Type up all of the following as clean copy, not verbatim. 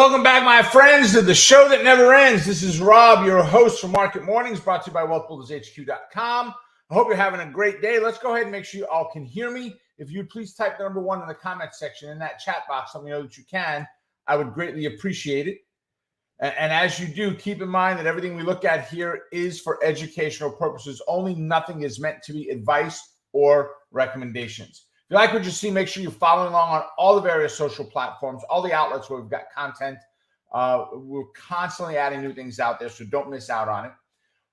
Welcome back, my friends, to the show that never ends. This is Rob, your host for Market Mornings, brought to you by WealthBuildersHQ.com. I hope you're having a great day. Let's go ahead and make sure you all can hear me. If you'd please type the number 1 in the comment section in that chat box, let me know that you can. I would greatly appreciate it. And as you do, keep in mind that everything we look at here is for educational purposes only. Nothing is meant to be advice or recommendations. If you like what you see, make sure you're following along on all the various social platforms, all the outlets where we've got content. We're constantly adding new things out there, so don't miss out on it.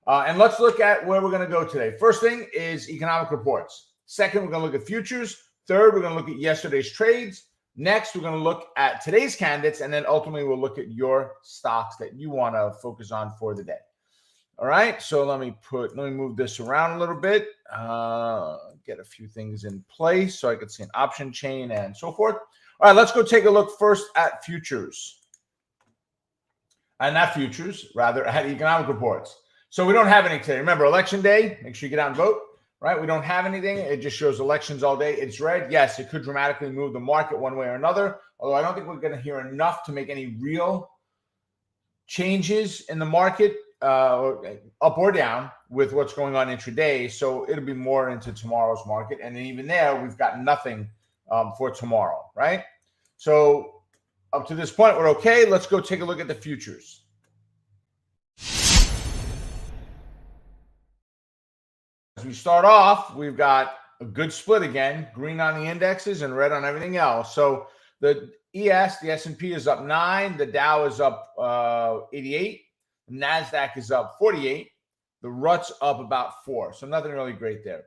And let's look at where we're going to go today. First thing is economic reports. Second, we're going to look at futures. Third, we're going to look at yesterday's trades. Next, we're going to look at today's candidates, and then ultimately we'll look at your stocks that you want to focus on for the day. All right, so let me move this around a little bit, get a few things in place so I can see an option chain and so forth. All right, let's go take a look first at futures. Not futures, rather at economic reports. So we don't have any today. Remember, election day, make sure you get out and vote, right? We don't have anything. It just shows elections all day. It's red. Yes, it could dramatically move the market one way or another, although I don't think we're going to hear enough to make any real changes in the market, up or down with what's going on intraday. So it'll be more into tomorrow's market. And even there, we've got nothing for tomorrow, right? So up to this point, we're okay. Let's go take a look at the futures. As we start off, we've got a good split again, green on the indexes and red on everything else. So the the S&P is up 9, the Dow is up 88, the NASDAQ is up 48, the RUT's up about 4. So nothing really great there.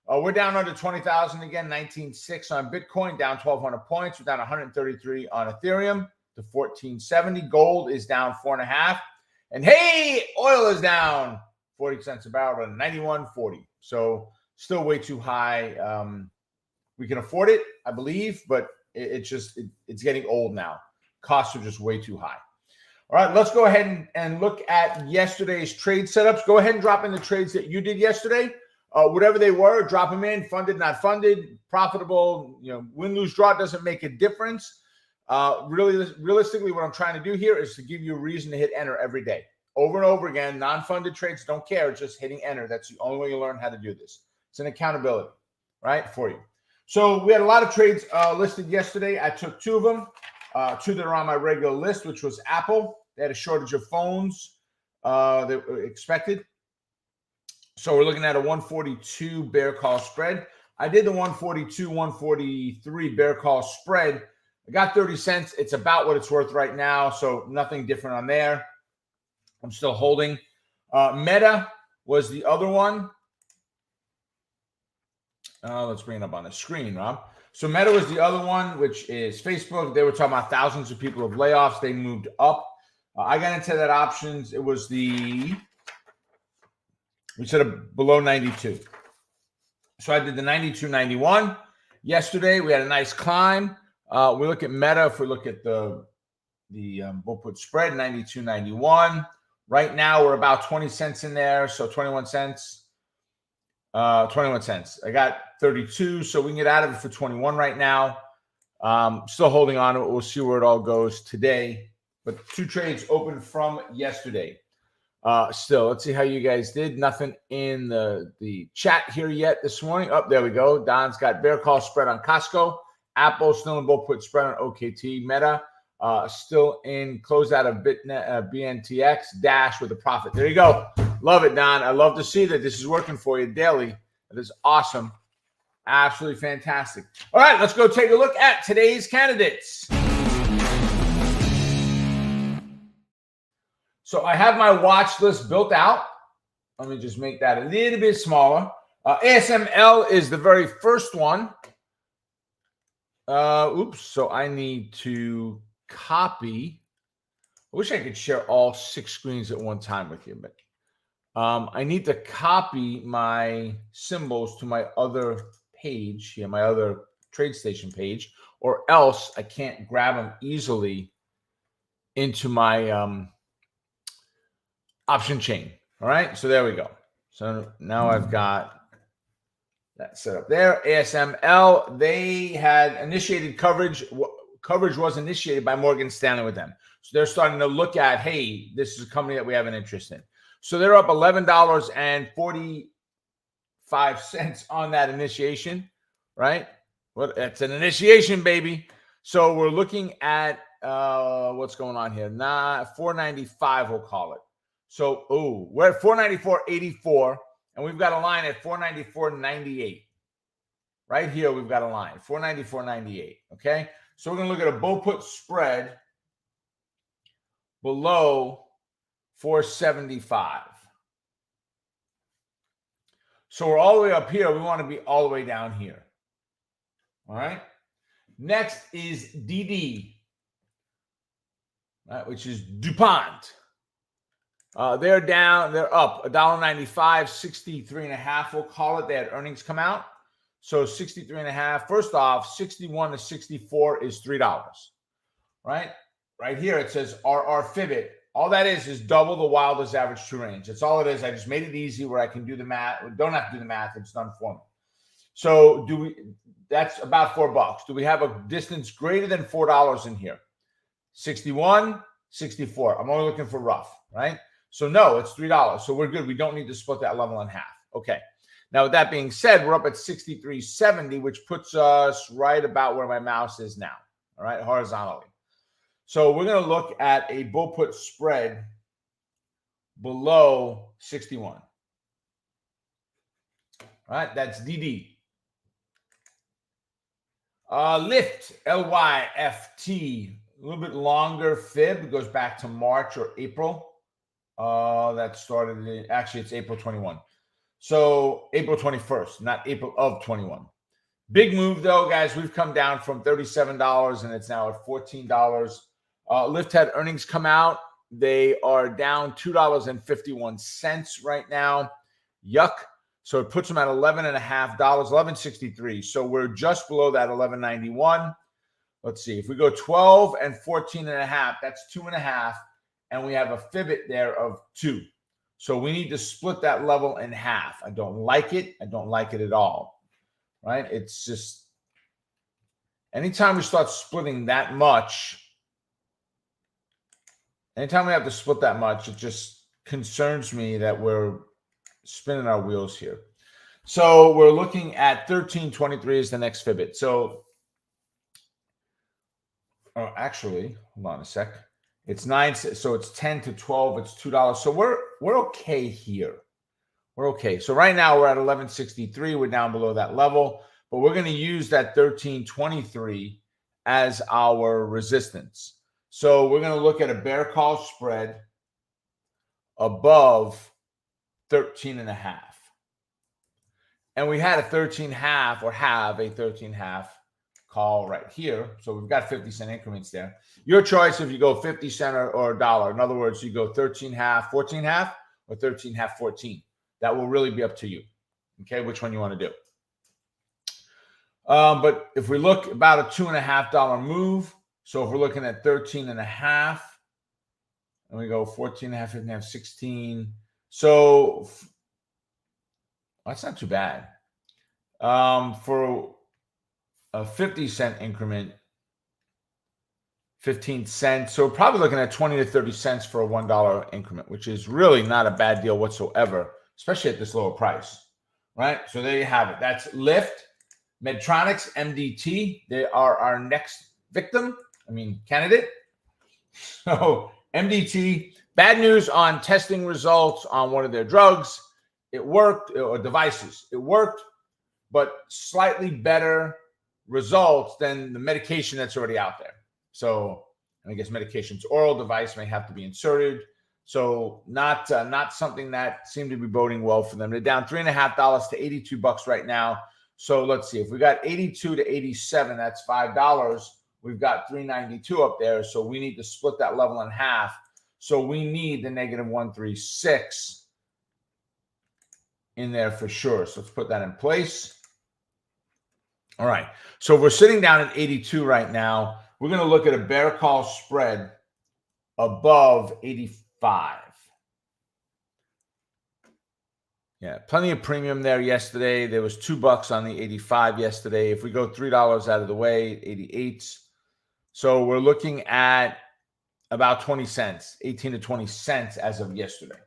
We're down under 20,000 again, 19.6 on Bitcoin, down 1,200 points. We're down 133 on Ethereum to 1470. Gold is down 4.5. And hey, oil is down 40 cents a barrel to 91.40. So still way too high. We can afford it, I believe, but it's getting old now. Costs are just way too high. All right, let's go ahead and look at yesterday's trade setups. Go ahead and drop in the trades that you did yesterday. Whatever they were, drop them in, funded, not funded, profitable, win, lose, draw, doesn't make a difference. Realistically, what I'm trying to do here is to give you a reason to hit enter every day. Over and over again, non-funded trades, don't care, just hitting enter. That's the only way you learn how to do this. It's an accountability, right, for you. So we had a lot of trades listed yesterday. I took 2 of them, 2 that are on my regular list, which was Apple. They had a shortage of phones that were expected. So we're looking at a 142 bear call spread. I did the 142, 143 bear call spread. I got 30 cents. It's about what it's worth right now, so nothing different on there. I'm still holding. Meta was the other one. Let's bring it up on the screen, Rob. So Meta was the other one, which is Facebook. They were talking about thousands of people of layoffs. They moved up. I got into that options. It was we said below 92. So I did the 92.91. Yesterday, we had a nice climb. We look at Meta. If we look at the we'll put spread, 92.91. Right now, we're about 20 cents in there. So 21 cents. 21 cents. I got 32, so we can get out of it for 21 right now. Still holding on to it. We'll see where it all goes today. But 2 trades open from yesterday. Still, let's see how you guys did. Nothing in the chat here yet this morning. Oh, there we go. Don's got bear call spread on Costco. Apple still in bull put spread on OKT. Meta still in closeout of BNTX. Dash with a profit. There you go. Love it, Don. I love to see that this is working for you daily. That is awesome. Absolutely fantastic. All right, let's go take a look at today's candidates. So I have my watch list built out. Let me just make that a little bit smaller. ASML is the very first one. So I need to copy. I wish I could share all 6 screens at one time with you, but I need to copy my symbols to my other page here, my other TradeStation page, or else I can't grab them easily into my option chain. All right, so there we go. So now I've got that set up there. ASML, they had initiated coverage. Coverage was initiated by Morgan Stanley with them. So they're starting to look at, hey, this is a company that we have an interest in. So they're up $11.45 on that initiation, right? Well, that's an initiation, baby. So we're looking at what's going on here. 495, we'll call it. So, we're at 494.84, and we've got a line at 494.98. Right here, we've got a line, 494.98, okay? So we're going to look at a bull put spread below 475. So we're all the way up here. We want to be all the way down here. All right. Next is DD, right, which is DuPont. They're down. They're up $1.95, 63.5. We'll call it. They had earnings come out. So 63.5. First off, 61 to 64 is $3. Right? Right here it says RR Fibit. All that is double the wildest average true range. That's all it is. I just made it easy where I can do the math. Don't have to do the math. It's done for me. So that's about $4. Do we have a distance greater than $4 in here? 61, 64. I'm only looking for rough, right? So no, it's $3. So we're good. We don't need to split that level in half. Okay. Now, with that being said, we're up at 63.70, which puts us right about where my mouse is now, all right, horizontally. So we're going to look at a bull put spread below 61. All right, that's DD. Lyft, LYFT, a little bit longer fib. It goes back to March or April. That started, actually, it's April 21. So April 21st, not April of 21. Big move, though, guys. We've come down from $37, and it's now at $14. Lyft had earnings come out. They are down $2.51 right now. Yuck. So it puts them at $11.5, $11.63. So we're just below that $11.91. Let's see. If we go 12 and 14.5, that's 2.5. And we have a Fibit there of 2. So we need to split that level in half. I don't like it. I don't like it at all. Right? It's just anytime we start splitting that much, anytime we have to split that much, it just concerns me that we're spinning our wheels here. So we're looking at 13.23 is the next Fibit. So actually, hold on a sec. It's 9, so it's 10 to 12. It's $2. So we're okay here. We're okay. So right now we're at 11.63. We're down below that level, but we're going to use that 13.23 as our resistance. So we're going to look at a bear call spread above 13.5. And we had a 13.5 or have a 13.5 call right here. So we've got 50-cent increments there. Your choice if you go 50 cent or a dollar. In other words, you go 13.5, 14.5, or 13.5, 14. That will really be up to you. Okay, which one you want to do. But if we look about a $2.5 move, so if we're looking at 13.5, and we go 14.5, 15.5, 16. So that's not too bad. For a 50-cent increment, 15 cents. So we're probably looking at 20 to 30 cents for a $1 increment, which is really not a bad deal whatsoever, especially at this lower price, right? So there you have it. That's Lyft, Medtronics, MDT. They are our next candidate. So MDT, bad news on testing results on one of their drugs. It worked, or devices. It worked, but slightly better results than the medication that's already out there. So, and I guess medication's oral device may have to be inserted. So not something that seemed to be boding well for them. They're down $3.50 to $82 right now. So let's see. If we got 82 to 87, that's $5. We've got 392 up there. So we need to split that level in half. So we need the negative 136 in there for sure. So let's put that in place. All right. So we're sitting down at 82 right now. We're going to look at a bear call spread above 85. Yeah, plenty of premium there yesterday. There was $2 on the 85 yesterday. If we go $3 out of the way, 88. So we're looking at about 20 cents, 18 to 20 cents as of yesterday.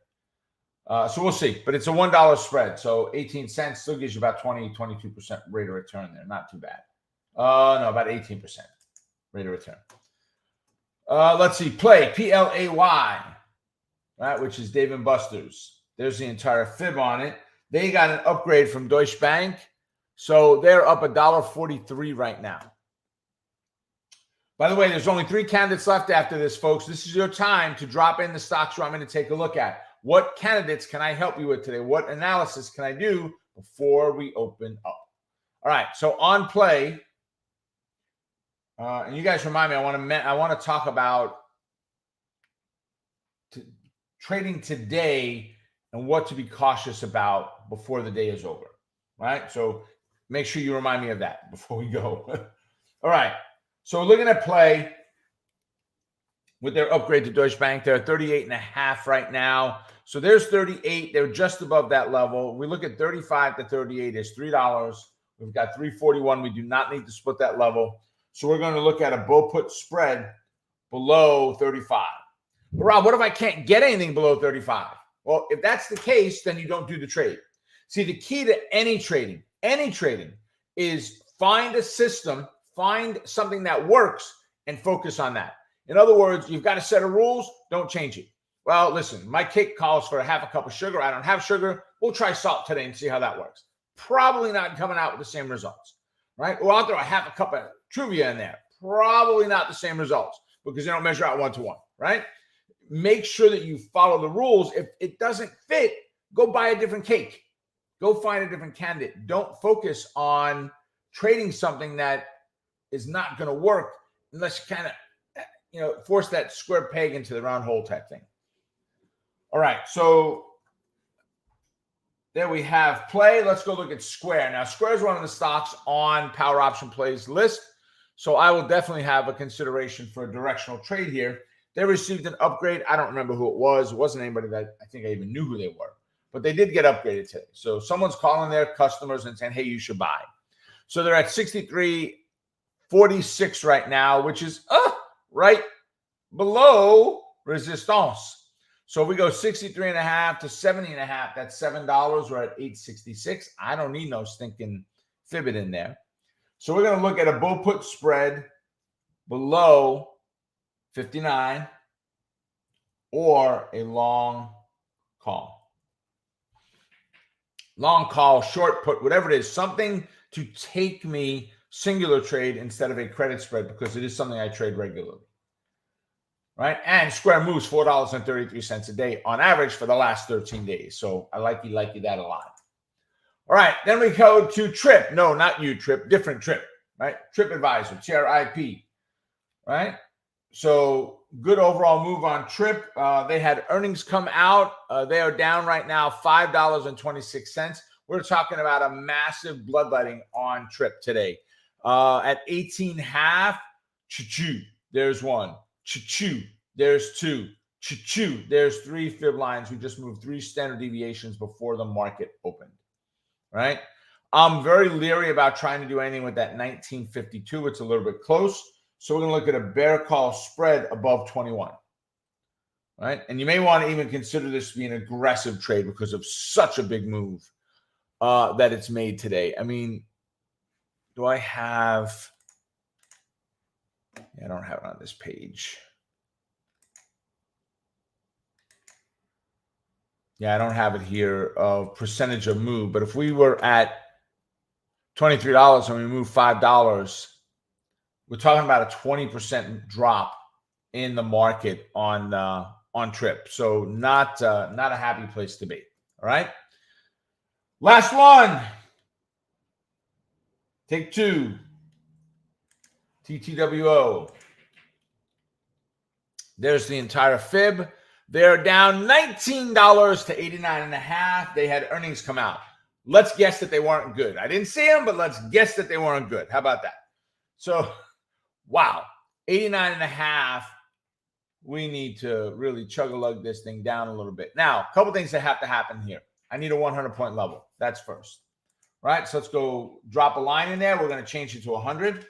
So we'll see. But it's a $1 spread. So 18 cents still gives you about 22% rate of return there. Not too bad. No, about 18% rate of return. Let's see. Play, P-L-A-Y, right, which is Dave & Buster's. There's the entire fib on it. They got an upgrade from Deutsche Bank. So they're up $1.43 right now. By the way, there's only 3 candidates left after this, folks. This is your time to drop in the stocks you want me to take a look at. What candidates can I help you with today? What analysis can I do before we open up? All right, so on play, and you guys remind me, I want to talk about trading today and what to be cautious about before the day is over. Right? So make sure you remind me of that before we go. All right. So looking at play with their upgrade to Deutsche Bank, they're at 38.5 right now. So there's 38. They're just above that level. We look at 35 to 38 is $3. We've got 341. We do not need to split that level. So we're going to look at a bull put spread below 35. But Rob, what if I can't get anything below 35? Well, if that's the case, then you don't do the trade. See, the key to any trading is find a system, find something that works, and focus on that. In other words, you've got a set of rules, don't change it. Well, listen, my cake calls for half a cup of sugar. I don't have sugar. We'll try salt today and see how that works. Probably not coming out with the same results, right? Well, I'll throw a half a cup of Truvia in there. Probably not the same results because they don't measure out 1-to-1, right? Make sure that you follow the rules. If it doesn't fit, go buy a different cake. Go find a different candidate. Don't focus on trading something that is not going to work unless you kind of, force that square peg into the round hole type thing. All right, so there we have play. Let's go look at Square. Now, Square is one of the stocks on Power Option Plays list, so I will definitely have a consideration for a directional trade here. They received an upgrade. I don't remember who it was. It wasn't anybody that I think I even knew who they were, but they did get upgraded today. So someone's calling their customers and saying, hey, you should buy. So they're at 63.46 right now, which is right below resistance. So if we go 63.5 to 70.5, that's $7. We're at 8.66. I don't need no stinking fib in there. So we're going to look at a bull put spread below 59 or a long call. Long call, short put, whatever it is, something to take me singular trade instead of a credit spread because it is something I trade regularly. Right? And Square moves $4.33 a day on average for the last 13 days. So I like you that a lot. All right. Then we go to Trip. No, not you, Trip. Different Trip. Right? TripAdvisor, TRIP. Right? So good overall move on Trip. They had earnings come out. They are down right now $5.26. We're talking about a massive bloodletting on Trip today. At 18.5, choo-choo. There's one. Choo-choo, there's two. Choo-choo, there's 3 fib lines. We just moved 3 standard deviations before the market opened, right? I'm very leery about trying to do anything with that 1952. It's a little bit close. So we're going to look at a bear call spread above 21, right? And you may want to even consider this to be an aggressive trade because of such a big move that it's made today. I mean, do I have... I don't have it on this page. Yeah, I don't have it here of percentage of move. But if we were at $23 and we move $5, we're talking about a 20% drop in the market on Trip. So not a happy place to be. All right. Last one. Take 2. TTWO. There's the entire fib. They're down $19 to 89.5. They had earnings come out. Let's guess that they weren't good. I didn't see them, but let's guess that they weren't good. How about that? So, wow, 89.5. We need to really chug-a-lug this thing down a little bit. Now, a couple things that have to happen here. I need a 100-point level. That's first. Right? So let's go drop a line in there. We're going to change it to 100.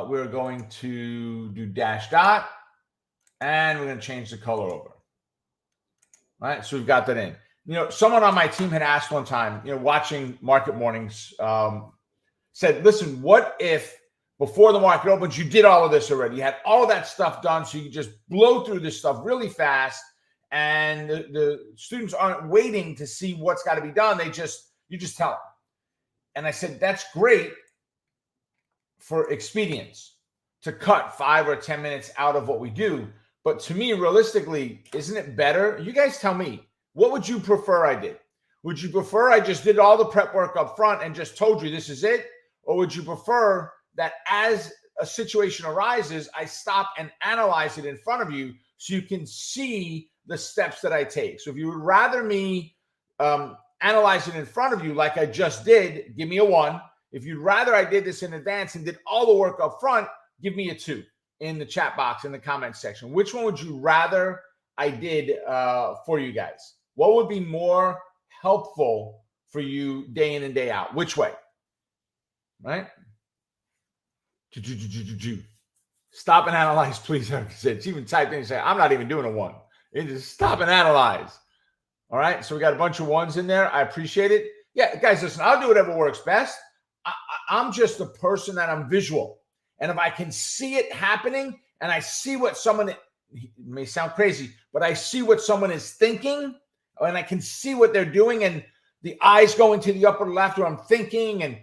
we're going to do dash dot, and we're going to change the color over. All right, so we've got that in. Someone on my team had asked one time, watching Market Mornings, said, listen, what if before the market opens, you did all of this already? You had all of that stuff done, so you can just blow through this stuff really fast, and the students aren't waiting to see what's got to be done. You just tell them. And I said, that's great for expedience to cut 5 or 10 minutes out of what we do. But to me, realistically, isn't it better? You guys tell me, what would you prefer I did? Would you prefer I just did all the prep work up front and just told you this is it? Or would you prefer that as a situation arises, I stop and analyze it in front of you so you can see the steps that I take? So if you would rather me analyze it in front of you like I just did, give me a 1. If you'd rather I did this in advance and did all the work up front, give me a 2 in the chat box, in the comments section. Which one would you rather I did for you guys? What would be more helpful for you day in and day out? Which way? Right? Stop and analyze, please. It's even typed in and say, I'm not even doing a 1. It just stop and analyze. All right. So we got a bunch of 1s in there. I appreciate it. Yeah, guys, listen, I'll do whatever works best. I'm just a person that I'm visual. And if I can see it happening and I see what someone, it may sound crazy, but I see what someone is thinking and I can see what they're doing and the eyes going to the upper left where I'm thinking and,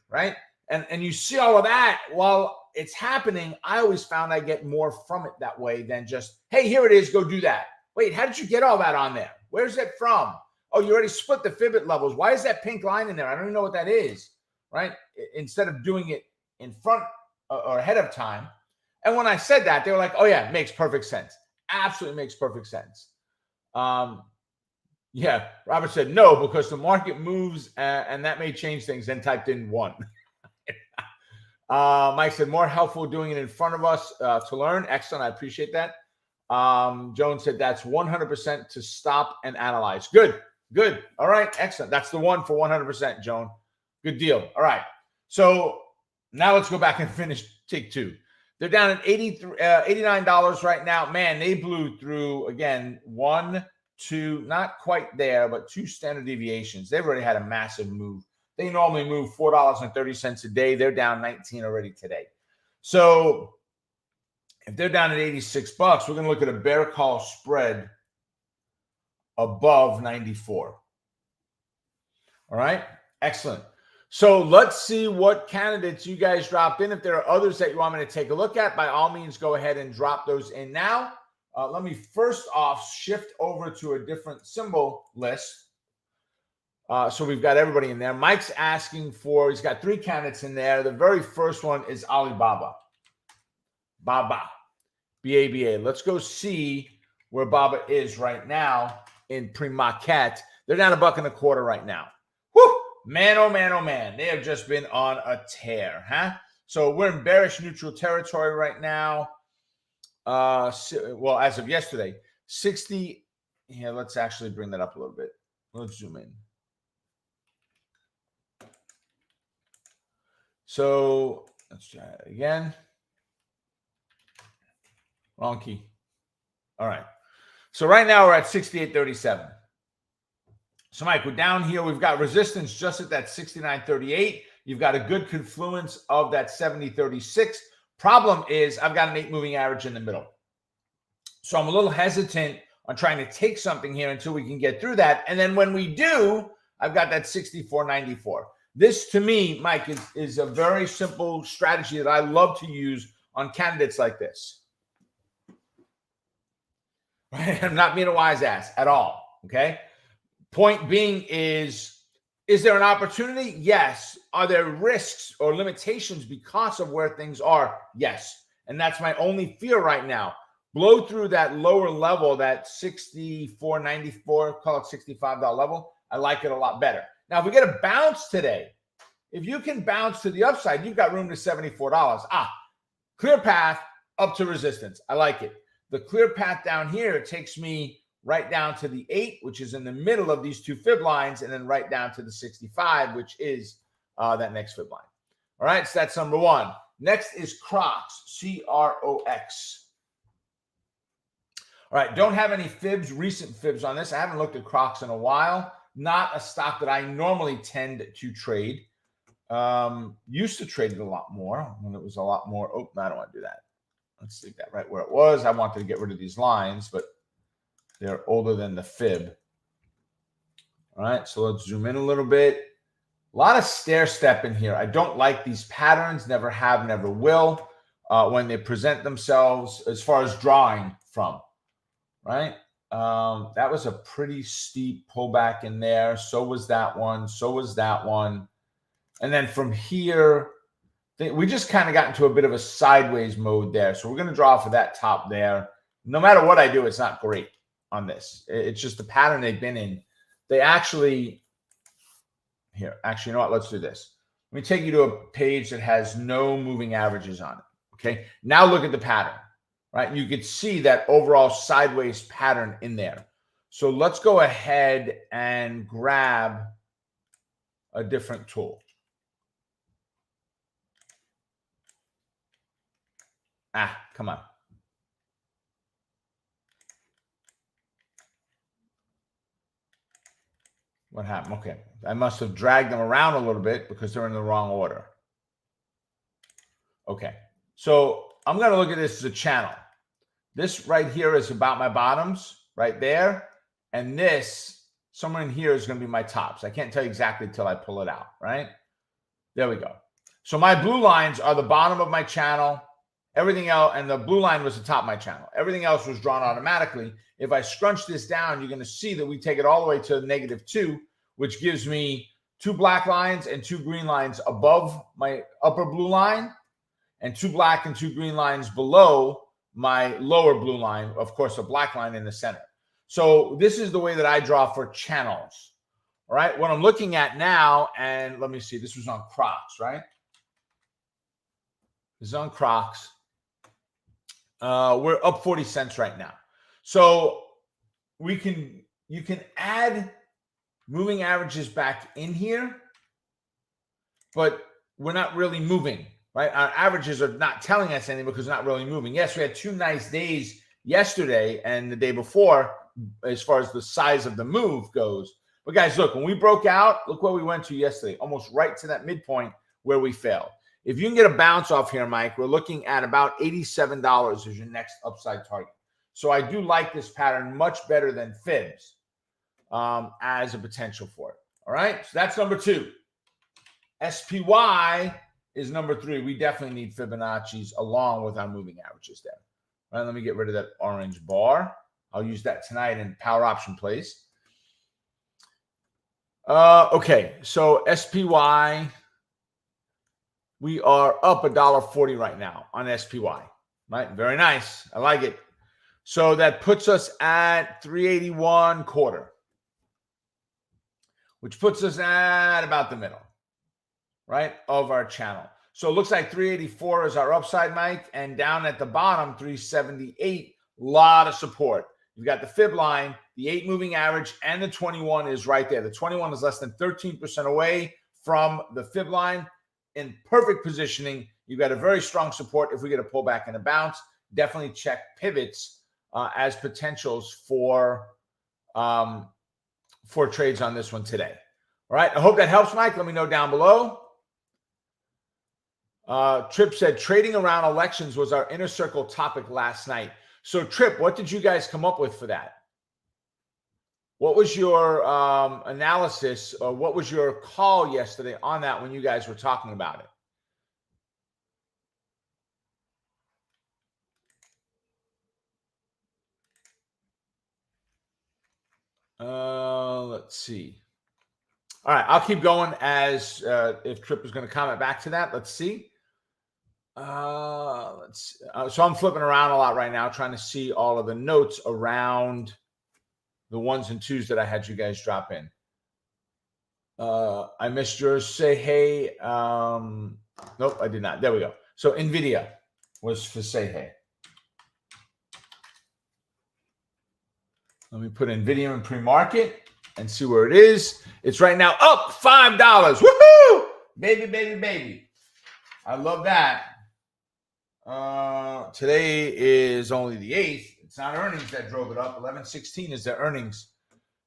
right? And you see all of that while it's happening. I always found I get more from it that way than just, hey, here it is, go do that. Wait, how did you get all that on there? Where's it from? Oh, you already split the Fibit levels. Why is that pink line in there? I don't even know what that is, right? Instead of doing it in front or ahead of time. And when I said that, they were like, oh yeah, makes perfect sense. Absolutely makes perfect sense. Yeah, Robert said no, because the market moves and that may change things, then typed in 1. Mike said more helpful doing it in front of us to learn. Excellent. I appreciate that. Joan said that's 100% to stop and analyze. Good. All right. Excellent. That's the 1 for 100%, Joan. Good deal. All right. So now let's go back and finish take 2. They're down at $89 right now. Man, they blew through, again, 1, 2, not quite there, but 2 standard deviations. They've already had a massive move. They normally move $4.30 a day. They're down 19 already today. So if they're down at $86, we're going to look at a bear call spread above 94. All right. Excellent. So let's see what candidates you guys dropped in. If there are others that you want me to take a look at, by all means, go ahead and drop those in now. Let me first off shift over to a different symbol list. So we've got everybody in there. Mike's asking for, he's got 3 candidates in there. The very first one is Alibaba. Baba. B-A-B-A. Let's go see where Baba is right now in pre-market. They're down $1.25 right now. Whew! Man, oh man, oh man. They have just been on a tear, huh? So we're in bearish neutral territory right now. Well, as of yesterday, 60. Yeah, let's actually bring that up a little bit. Let's zoom in. So let's try it again. Wrong key. All right. So right now we're at 68.37. So Mike, we're down here. We've got resistance just at that 69.38. You've got a good confluence of that 70.36. Problem is I've got an 8 moving average in the middle. So I'm a little hesitant on trying to take something here until we can get through that. And then when we do, I've got that 64.94. This to me, Mike, is a very simple strategy that I love to use on candidates like this. I'm not being a wise ass at all, okay? Point being is there an opportunity? Yes. Are there risks or limitations because of where things are? Yes. And that's my only fear right now. Blow through that lower level, that 64.94, call it $65 level. I like it a lot better. Now, if we get a bounce today, if you can bounce to the upside, you've got room to $74. Clear path up to resistance. I like it. The clear path down here takes me right down to the 8, which is in the middle of these 2 fib lines, and then right down to the 65, which is that next fib line. All right, so that's number one. Next is Crocs, C-R-O-X. All right, don't have any fibs, recent fibs on this. I haven't looked at Crocs in a while. Not a stock that I normally tend to trade. Used to trade it a lot more when it was a lot more. Oh, no, I don't want to do that. Let's leave that right where it was. I wanted to get rid of these lines, but they're older than the fib. All right, so let's zoom in a little bit. A lot of stair step in here. I don't like these patterns. Never have, never will. When they present themselves as far as drawing from, right? That was a pretty steep pullback in there. So was that one. So was that one. And then from here, we just kind of got into a bit of a sideways mode there. So we're going to draw for that top there. No matter what I do, it's not great on this. It's just the pattern they've been in. They actually, here, actually, you know what? Let's do this. Let me take you to a page that has no moving averages on it. Okay. Now look at the pattern, right? You could see that overall sideways pattern in there. So let's go ahead and grab a different tool. Come on. What happened? Okay. I must have dragged them around a little bit because they're in the wrong order. Okay. So I'm going to look at this as a channel. This right here is about my bottoms right there. And this somewhere in here is going to be my tops. I can't tell you exactly until I pull it out, right? There we go. So my blue lines are the bottom of my channel. Everything else, and the blue line was the top of my channel. Everything else was drawn automatically. If I scrunch this down, you're going to see that we take it all the way to -2, which gives me 2 black lines and 2 green lines above my upper blue line, and 2 black and 2 green lines below my lower blue line. Of course, a black line in the center. So this is the way that I draw for channels. All right. What I'm looking at now, and let me see, this was on Crocs, right? This is on Crocs. We're up 40 cents right now. So you can add moving averages back in here, but we're not really moving, right? Our averages are not telling us anything because we're not really moving. Yes, we had 2 nice days yesterday and the day before as far as the size of the move goes. But guys, look, when we broke out, look where we went to yesterday, almost right to that midpoint where we failed. If you can get a bounce off here, Mike, we're looking at about $87 as your next upside target. So I do like this pattern much better than fibs as a potential for it. All right, so that's number 2. SPY is number 3. We definitely need Fibonacci's along with our moving averages there. All right, let me get rid of that orange bar. I'll use that tonight in power option plays. Okay, so SPY. We are up $1.40 right now on SPY, right? Very nice. I like it. So that puts us at 381.25, which puts us at about the middle, right, of our channel. So it looks like 384 is our upside, Mike, and down at the bottom, 378, a lot of support. You've got the fib line, the 8 moving average, and the 21 is right there. The 21 is less than 13% away from the fib line. In perfect positioning. You've got a very strong support. If we get a pullback and a bounce, definitely check pivots as potentials for trades on this one today. All right. I hope that helps, Mike. Let me know down below. Trip said trading around elections was our inner circle topic last night. So Trip, what did you guys come up with for that? What was your analysis, or what was your call yesterday on that when you guys were talking about it? Let's see. All right, I'll keep going as if Trip is going to comment back to that. Let's see. So I'm flipping around a lot right now, trying to see all of the notes around the 1s and 2s that I had you guys drop in. I missed yours. Say hey. Nope, I did not. There we go. So NVIDIA was for say hey. Let me put NVIDIA in pre-market and see where it is. It's right now up $5. Woohoo! Baby, baby, baby. I love that. Today is only the 8th. It's not earnings that drove it up. 11:16 is their earnings.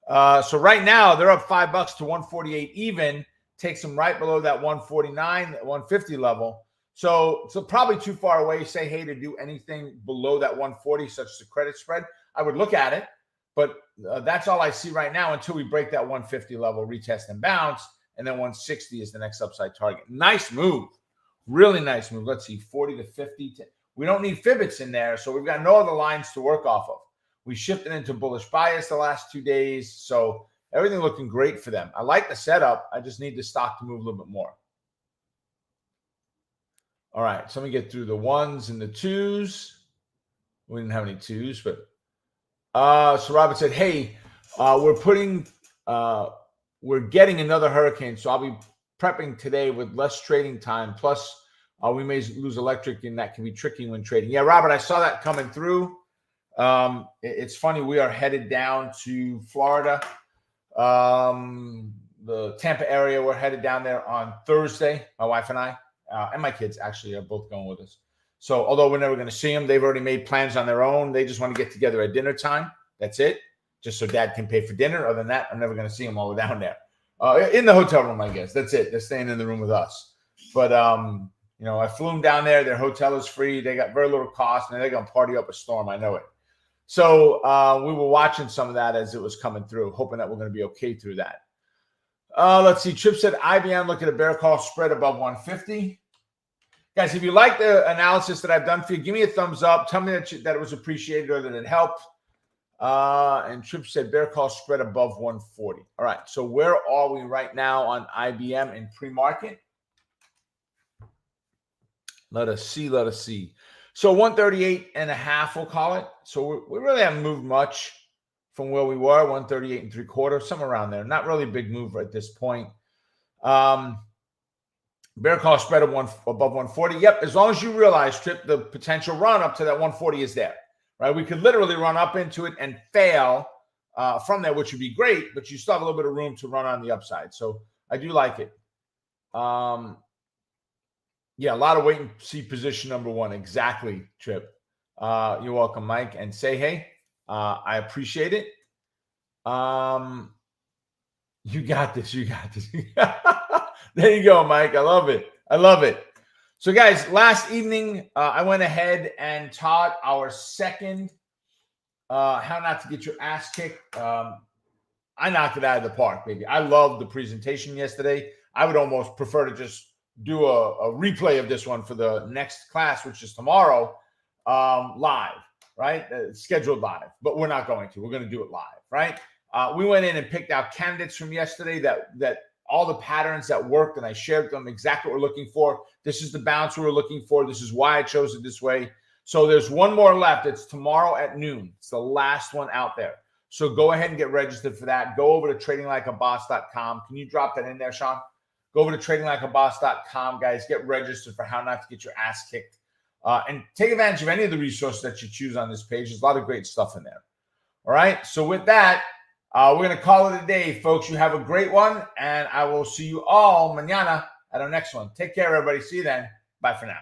So right now they're up $5 to 148 even. Takes them right below that 149, 150 level. So probably too far away. Say hey to do anything below that 140, such as a credit spread. I would look at it, but that's all I see right now until we break that 150 level, retest and bounce, and then 160 is the next upside target. Nice move. Really nice move. Let's see, 40 to 50. We don't need Fibbits in there, so we've got no other lines to work off of. We shifted into bullish bias the last 2 days, so everything looking great for them. I like the setup. I just need the stock to move a little bit more. All right, so let me get through the ones and the twos. We didn't have any twos, but so Robert said, hey, we're getting another hurricane, so I'll be prepping today with less trading time. Plus, we may lose electric, and that can be tricky when trading. Yeah, Robert, I saw that coming through. It's funny. We are headed down to Florida, the Tampa area. We're headed down there on Thursday. My wife and I, and my kids actually are both going with us. So although we're never going to see them, they've already made plans on their own. They just want to get together at dinner time. That's it. Just so dad can pay for dinner. Other than that, I'm never going to see them while we're down there. In the hotel room, I guess. That's it. They're staying in the room with us. But, I flew them down there. Their hotel is free. They got very little cost, and they're going to party up a storm. I know it. So we were watching some of that as it was coming through, hoping that we're going to be okay through that. Let's see. Trip said IBM, look at a bear call spread above 150. Guys, if you like the analysis that I've done for you, give me a thumbs up. Tell me that it was appreciated or that it helped. And Trip said bear call spread above 140. All right. So where are we right now on IBM in pre-market? Let us see. So 138.5, we'll call it. So we really haven't moved much from where we were, 138.75, somewhere around there. Not really a big move at this point. Bear call spread above 140. Yep. As long as you realize, Trip, the potential run up to that 140 is there. Right, we could literally run up into it and fail from there, which would be great, but you still have a little bit of room to run on the upside. So I do like it. Yeah, a lot of wait and see position number one. Exactly, Trip. You're welcome, Mike. And say hey. I appreciate it. You got this. There you go, Mike. I love it. So, guys, last evening, I went ahead and taught our second how not to get your ass kicked. I knocked it out of the park, baby. I loved the presentation yesterday. I would almost prefer to just do a replay of this one for the next class, which is tomorrow, live, right? Scheduled live, but we're not going to. We're going to do it live, right? We went in and picked out candidates from yesterday that all the patterns that worked, and I shared them exactly what we're looking for. This is the bounce we were looking for. This is why I chose it this way. So there's one more left. It's tomorrow at noon. It's the last one out there. So go ahead and get registered for that. Go over to tradinglikeaboss.com. Can you drop that in there, Sean? Go over to tradinglikeaboss.com, guys. Get registered for how not to get your ass kicked. And take advantage of any of the resources that you choose on this page. There's a lot of great stuff in there. All right. So with that, we're going to call it a day, folks. You have a great one, and I will see you all mañana at our next one. Take care, everybody. See you then. Bye for now.